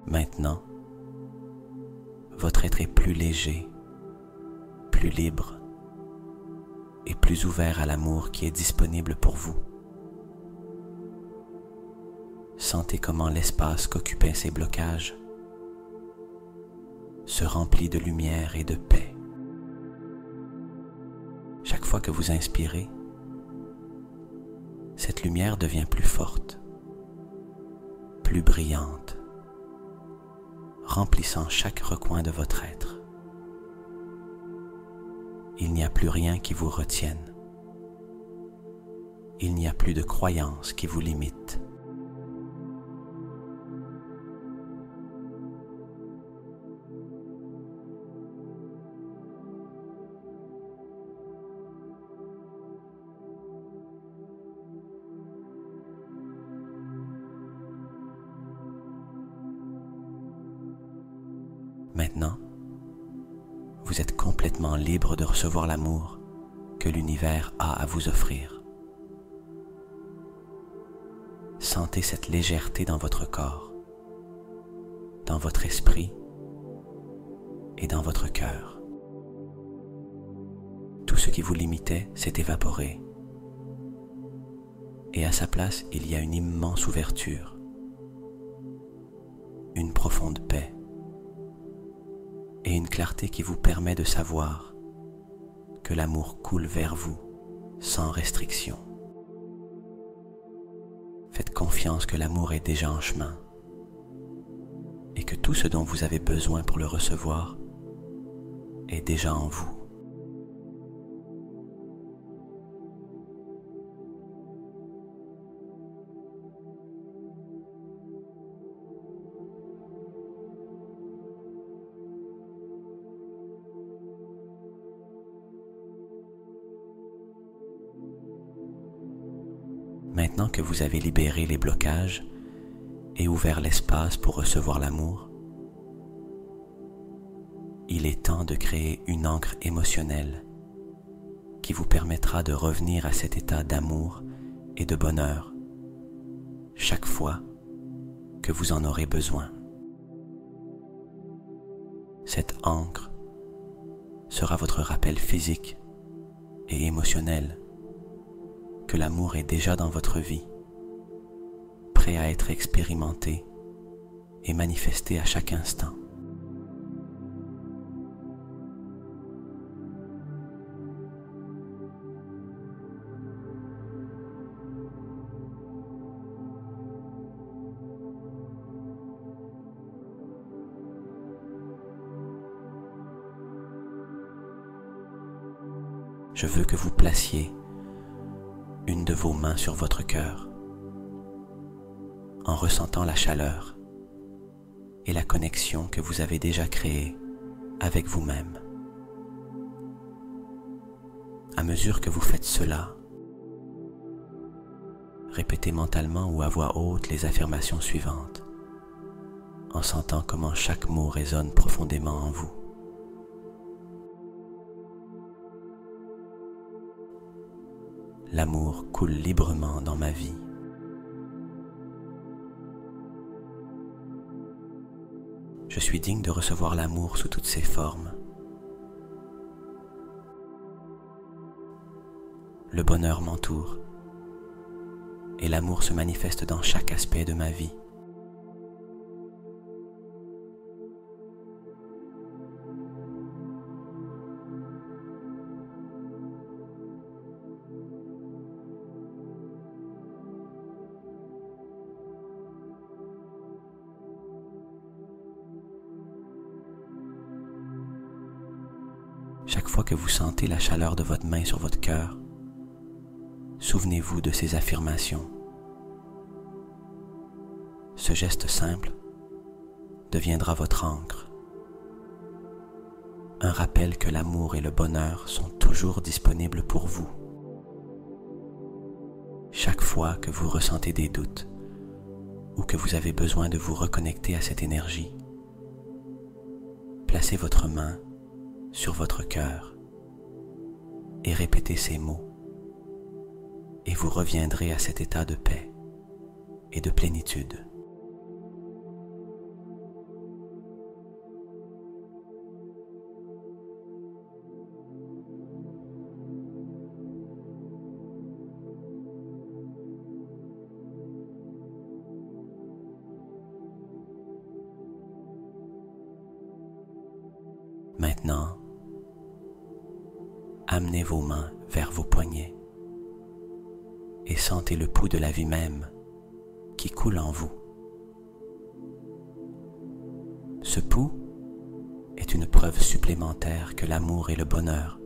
Speaker 1: Maintenant, votre être est plus léger, plus libre et plus ouvert à l'amour qui est disponible pour vous. Sentez comment l'espace qu'occupaient ces blocages se remplit de lumière et de paix. Chaque fois que vous inspirez, cette lumière devient plus forte, plus brillante, remplissant chaque recoin de votre être. Il n'y a plus rien qui vous retienne. Il n'y a plus de croyances qui vous limitent. Maintenant, vous êtes complètement libre de recevoir l'amour que l'univers a à vous offrir. Sentez cette légèreté dans votre corps, dans votre esprit et dans votre cœur. Tout ce qui vous limitait s'est évaporé et à sa place, il y a une immense ouverture, une profonde paix et une clarté qui vous permet de savoir que l'amour coule vers vous sans restriction. Faites confiance que l'amour est déjà en chemin et que tout ce dont vous avez besoin pour le recevoir est déjà en vous. Maintenant que vous avez libéré les blocages et ouvert l'espace pour recevoir l'amour, il est temps de créer une ancre émotionnelle qui vous permettra de revenir à cet état d'amour et de bonheur chaque fois que vous en aurez besoin. Cette ancre sera votre rappel physique et émotionnel que l'amour est déjà dans votre vie, prêt à être expérimenté et manifesté à chaque instant. Je veux que vous placiez une de vos mains sur votre cœur, en ressentant la chaleur et la connexion que vous avez déjà créée avec vous-même. À mesure que vous faites cela, répétez mentalement ou à voix haute les affirmations suivantes, en sentant comment chaque mot résonne profondément en vous. L'amour coule librement dans ma vie. Je suis digne de recevoir l'amour sous toutes ses formes. Le bonheur m'entoure et l'amour se manifeste dans chaque aspect de ma vie. Chaque fois que vous sentez la chaleur de votre main sur votre cœur, souvenez-vous de ces affirmations. Ce geste simple deviendra votre ancre, un rappel que l'amour et le bonheur sont toujours disponibles pour vous. Chaque fois que vous ressentez des doutes ou que vous avez besoin de vous reconnecter à cette énergie, placez votre main sur votre cœur et répétez ces mots et vous reviendrez à cet état de paix et de plénitude. Maintenant, amenez vos mains vers vos poignets et sentez le pouls de la vie même qui coule en vous Ce pouls est une preuve supplémentaire que l'amour et le bonheur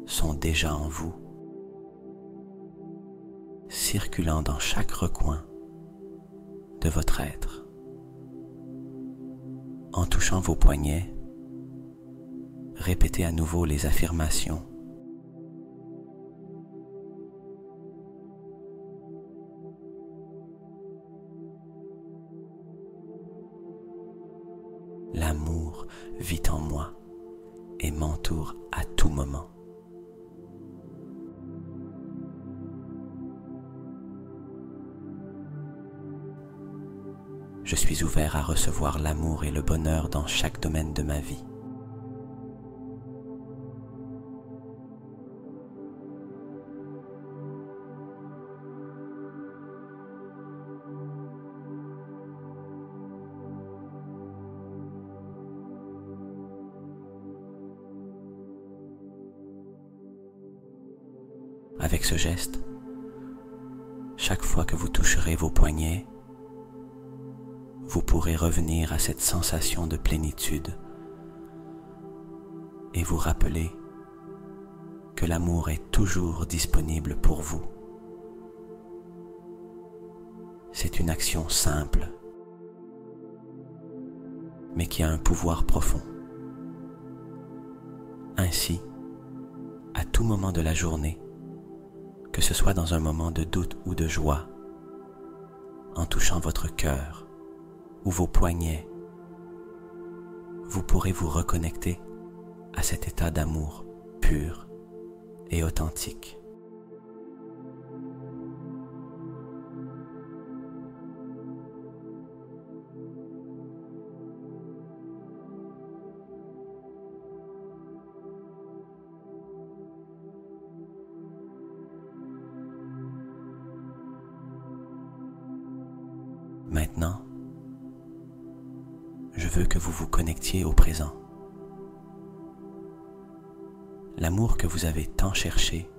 Speaker 1: sont déjà en vous, circulant dans chaque recoin de votre être. En touchant vos poignets, répétez à nouveau les affirmations. L'amour vit en moi et m'entoure à tout moment. Je suis ouvert à recevoir l'amour et le bonheur dans chaque domaine de ma vie. Avec ce geste, chaque fois que vous toucherez vos poignets, vous pourrez revenir à cette sensation de plénitude et vous rappeler que l'amour est toujours disponible pour vous. C'est une action simple, mais qui a un pouvoir profond. Ainsi, à tout moment de la journée, que ce soit dans un moment de doute ou de joie, en touchant votre cœur ou vos poignets, vous pourrez vous reconnecter à cet état d'amour pur et authentique. Maintenant, je veux que vous vous connectiez au présent. L'amour que vous avez tant cherché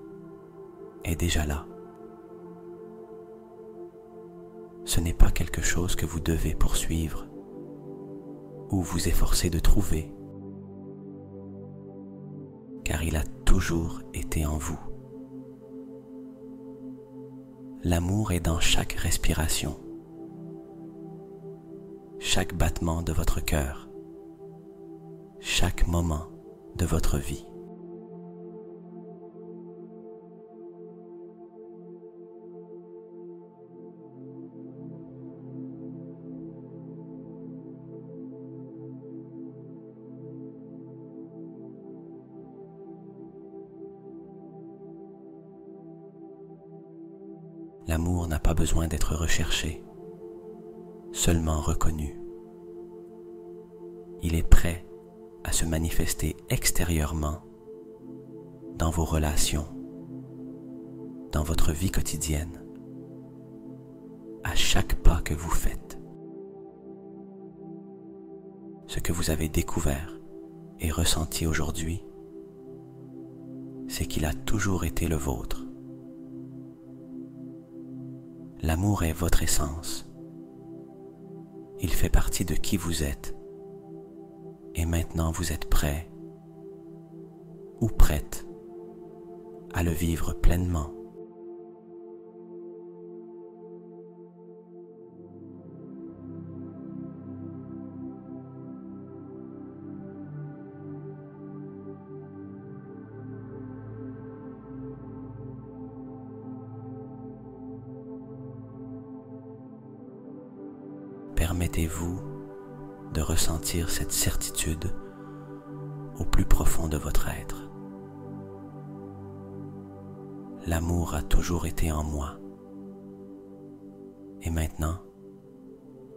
Speaker 1: est déjà là. Ce n'est pas quelque chose que vous devez poursuivre ou vous efforcer de trouver, car il a toujours été en vous. L'amour est dans chaque respiration, chaque battement de votre cœur, chaque moment de votre vie. L'amour n'a pas besoin d'être recherché, seulement reconnu. Il est prêt à se manifester extérieurement dans vos relations, dans votre vie quotidienne, à chaque pas que vous faites. Ce que vous avez découvert et ressenti aujourd'hui, c'est qu'il a toujours été le vôtre. L'amour est votre essence. Il fait partie de qui vous êtes. Et maintenant vous êtes prêt ou prête à le vivre pleinement. Permettez-vous de ressentir cette certitude au plus profond de votre être. L'amour a toujours été en moi. Et maintenant,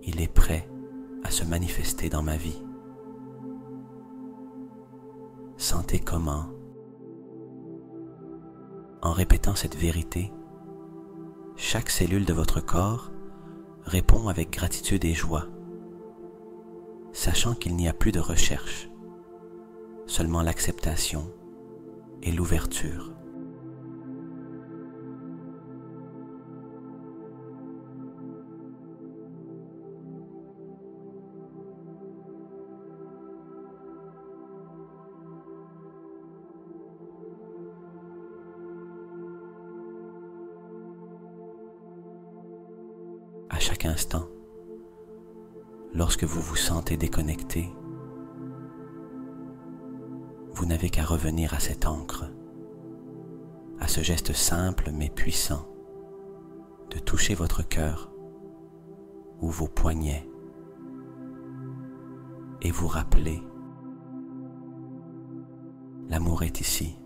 Speaker 1: il est prêt à se manifester dans ma vie. Sentez comment, en répétant cette vérité, chaque cellule de votre corps répond avec gratitude et joie, sachant qu'il n'y a plus de recherche, seulement l'acceptation et l'ouverture. chaque instant, lorsque vous vous sentez déconnecté, vous n'avez qu'à revenir à cette ancre, à ce geste simple mais puissant de toucher votre cœur ou vos poignets et vous rappeler: l'amour est ici,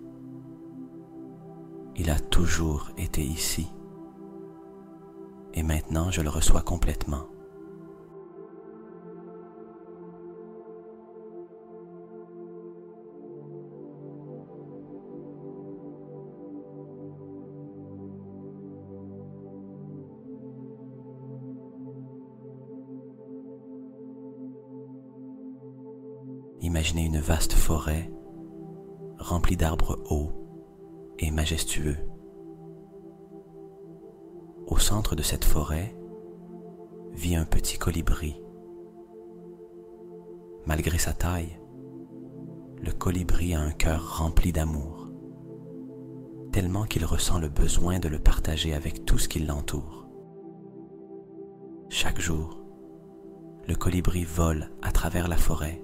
Speaker 1: il a toujours été ici, et maintenant je le reçois complètement. Imaginez une vaste forêt remplie d'arbres hauts et majestueux. Au centre de cette forêt vit un petit colibri. Malgré sa taille, le colibri a un cœur rempli d'amour, tellement qu'il ressent le besoin de le partager avec tout ce qui l'entoure. Chaque jour, le colibri vole à travers la forêt,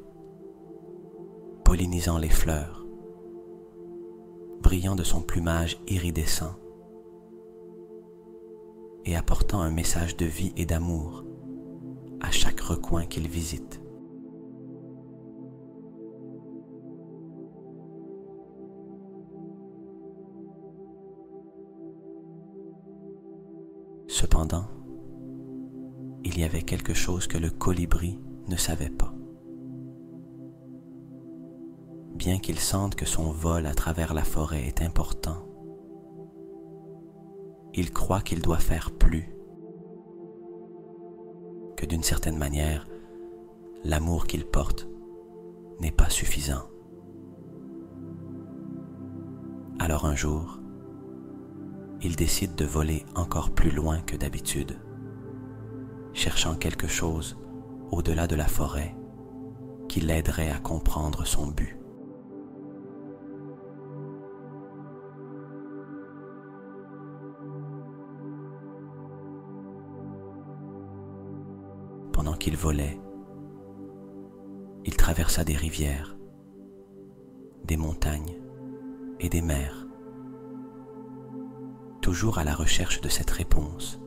Speaker 1: pollinisant les fleurs, brillant de son plumage iridescent et apportant un message de vie et d'amour à chaque recoin qu'il visite. Cependant, il y avait quelque chose que le colibri ne savait pas. Bien qu'il sente que son vol à travers la forêt est important, il croit qu'il doit faire plus, que d'une certaine manière, l'amour qu'il porte n'est pas suffisant. Alors un jour, il décide de voler encore plus loin que d'habitude, cherchant quelque chose au-delà de la forêt qui l'aiderait à comprendre son but. Pendant qu'il volait, il traversa des rivières, des montagnes et des mers, toujours à la recherche de cette réponse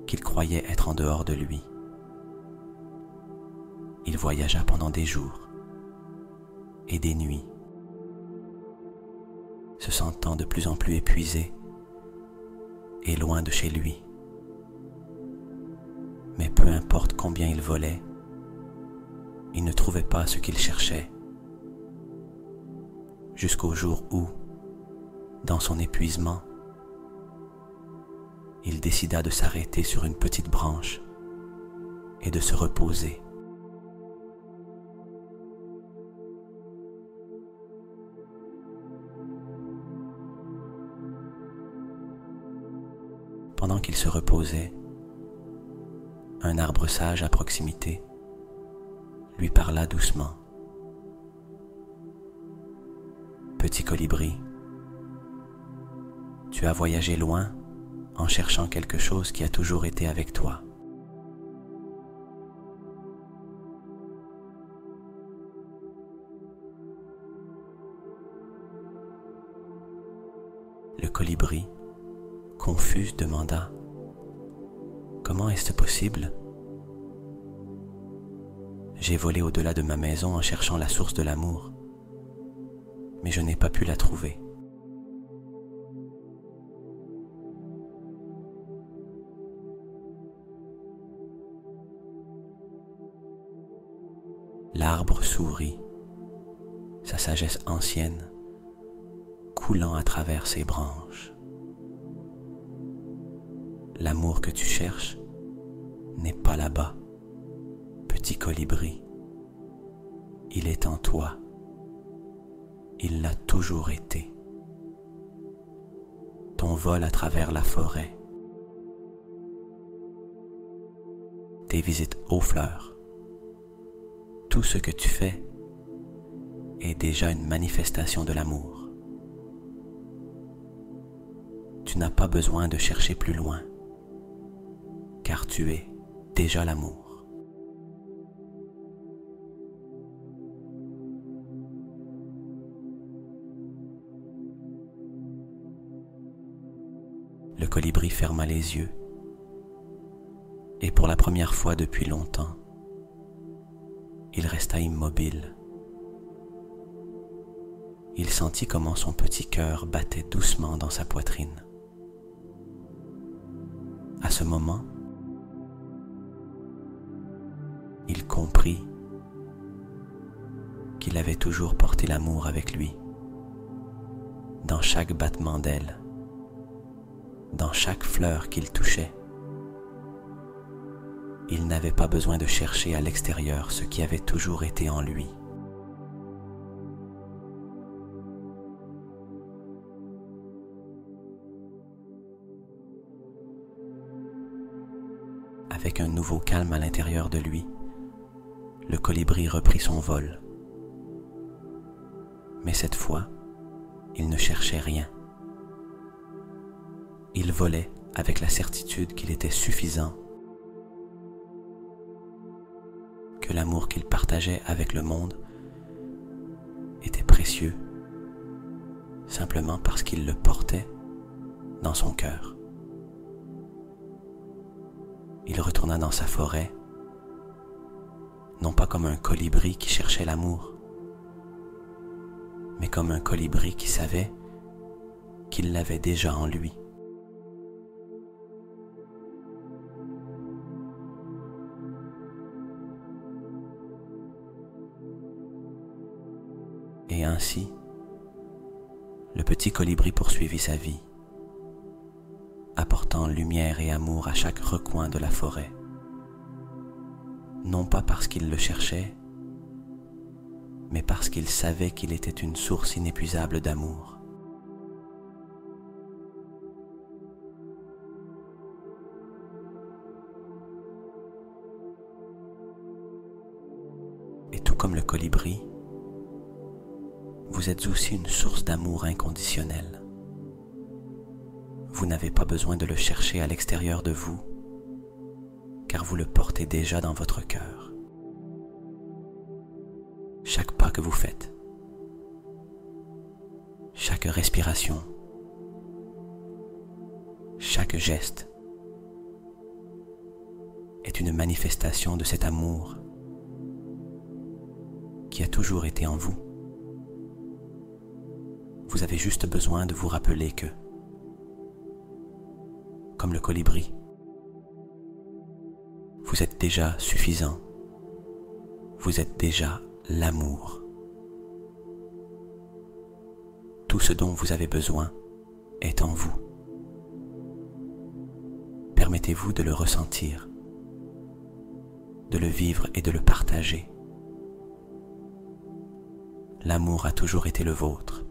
Speaker 1: qu'il croyait être en dehors de lui. Il voyagea pendant des jours et des nuits, se sentant de plus en plus épuisé et loin de chez lui. Mais peu importe combien il volait, il ne trouvait pas ce qu'il cherchait. Jusqu'au jour où, dans son épuisement, il décida de s'arrêter sur une petite branche et de se reposer. Pendant qu'il se reposait, un arbre sage à proximité lui parla doucement. « Petit colibri, tu as voyagé loin en cherchant quelque chose qui a toujours été avec toi. Le colibri, confus, demanda: « Comment est-ce possible? J'ai volé au-delà de ma maison en cherchant la source de l'amour, mais je n'ai pas pu la trouver. » L'arbre sourit, sa sagesse ancienne coulant à travers ses branches. L'amour que tu cherches n'est pas là-bas, petit colibri. Il est en toi. Il l'a toujours été. Ton vol à travers la forêt, tes visites aux fleurs, tout ce que tu fais est déjà une manifestation de l'amour. Tu n'as pas besoin de chercher plus loin, car tu es déjà l'amour. Le colibri ferma les yeux et pour la première fois depuis longtemps, il resta immobile. Il sentit comment son petit cœur battait doucement dans sa poitrine. À ce moment, il comprit qu'il avait toujours porté l'amour avec lui, dans chaque battement d'aile, dans chaque fleur qu'il touchait. Il n'avait pas besoin de chercher à l'extérieur ce qui avait toujours été en lui. Avec un nouveau calme à l'intérieur de lui, le colibri reprit son vol. Mais cette fois, il ne cherchait rien. Il volait avec la certitude qu'il était suffisant, que l'amour qu'il partageait avec le monde était précieux, simplement parce qu'il le portait dans son cœur. Il retourna dans sa forêt, non pas comme un colibri qui cherchait l'amour, mais comme un colibri qui savait qu'il l'avait déjà en lui. Et ainsi, le petit colibri poursuivit sa vie, apportant lumière et amour à chaque recoin de la forêt, non pas parce qu'il le cherchait, mais parce qu'il savait qu'il était une source inépuisable d'amour. Et tout comme le colibri, vous êtes aussi une source d'amour inconditionnel. Vous n'avez pas besoin de le chercher à l'extérieur de vous, car vous le portez déjà dans votre cœur. Chaque pas que vous faites, chaque respiration, chaque geste est une manifestation de cet amour qui a toujours été en vous. Vous avez juste besoin de vous rappeler que, comme le colibri, vous êtes déjà suffisant, vous êtes déjà l'amour. Tout ce dont vous avez besoin est en vous. Permettez-vous de le ressentir, de le vivre et de le partager. L'amour a toujours été le vôtre.